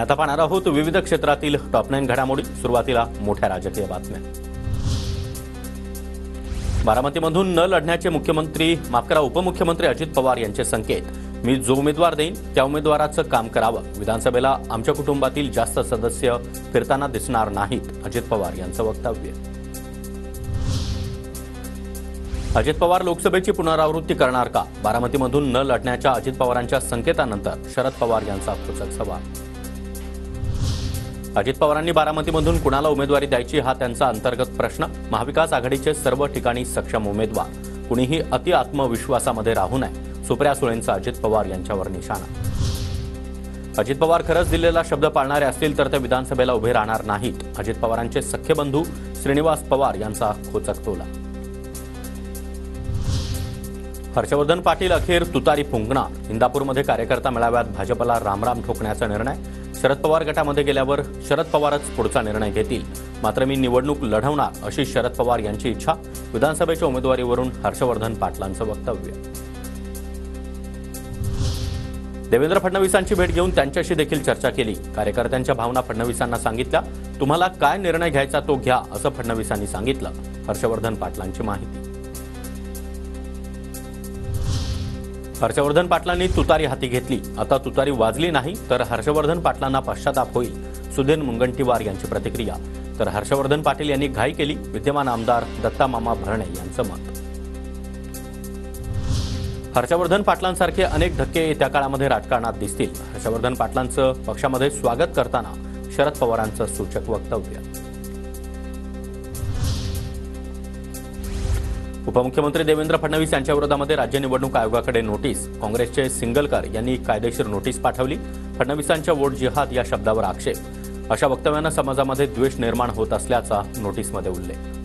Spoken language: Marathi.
आणि आता पाहणार आहोत विविध क्षेत्रातील टॉप 9 घडामोडी। सुरुवातीला मोठ्या राजकीय बातम्या। बारामतीमधून न लढण्याचे उपमुख्यमंत्री अजित पवार यांचे संकेत। मी जो उमेदवार देईन त्या उमेदवाराचं काम करावं। विधानसभेला आमच्या कुटुंबातील जास्त सदस्य फिरताना दिसणार नाहीत, अजित पवार यांचं वक्तव्य। अजित पवार लोकसभेची पुनरावृत्ती करणार का? बारामतीमधून न लढण्याच्या अजित पवारांच्या संकेतानंतर शरद पवार यांचा खोचक सवाल। अजित पवारांनी बारामतीमधून कुणाला उमेदवारी द्यायची हा त्यांचा अंतर्गत प्रश्न। महाविकास आघाडीचे सर्व ठिकाणी सक्षम उमेदवार, कुणीही अति आत्मविश्वासामध्ये राहू नये, सुप्रिया सुळेंचा अजित पवार यांच्यावर निशाणा। अजित पवार खरंच दिलेला शब्द पाळणारे असतील तर ते विधानसभेला उभे राहणार नाहीत, अजित पवारांचे सख्खे बंधू श्रीनिवास पवार यांचा खोचक टोला। हर्षवर्धन पाटील अखेर तुतारी फुंकणार। इंदापूरमध्ये कार्यकर्ता मेळाव्यात भाजपला रामराम ठोकण्याचा निर्णय। शरद पवार गटामध्ये गेल्यावर शरद पवारच पुढचा निर्णय घेतील, मात्र मी निवडणूक लढवणार अशी शरद पवार यांची इच्छा। विधानसभेच्या उमेदवारीवरून हर्षवर्धन पाटलांचं वक्तव्य। देवेंद्र फडणवीसांची भेट घेऊन त्यांच्याशी देखील चर्चा केली। कार्यकर्त्यांच्या भावना फडणवीसांना सांगितल्या। तुम्हाला काय निर्णय घ्यायचा तो घ्या असं फडणवीसांनी सांगितलं। हर्षवर्धन पाटलांची माहिती। हर्षवर्धन पाटलांनी तुतारी हाती घेतली, आता तुतारी वाजली नाही तर हर्षवर्धन पाटलांना पश्चाताप होईल, सुधीर मुनगंटीवार यांची प्रतिक्रिया। तर हर्षवर्धन पाटील यांनी घाई केली, विद्यमान आमदार दत्तामामा भरणे यांचं मत। हर्षवर्धन पाटलांसारखे अनेक धक्के येत्या काळामध्ये राजकारणात दिसतील। हर्षवर्धन पाटलांचं पक्षामध्ये स्वागत करताना शरद पवारांचं सूचक वक्तव्य। उपमुख्यमंत्री देवेंद्र फडणवीस यांच्या विरोधामध्ये राज्य निवडणूक आयोगाकडे नोटीस। काँग्रेसचे सिंगलकर यांनी कायदेशीर नोटीस पाठवली। फडणवीसांच्या वोट जिहाद या शब्दावर आक्षेप। अशा वक्तव्यानं समाजामध्ये द्वेष निर्माण होत असल्याचा नोटीसमध्ये उल्लेख।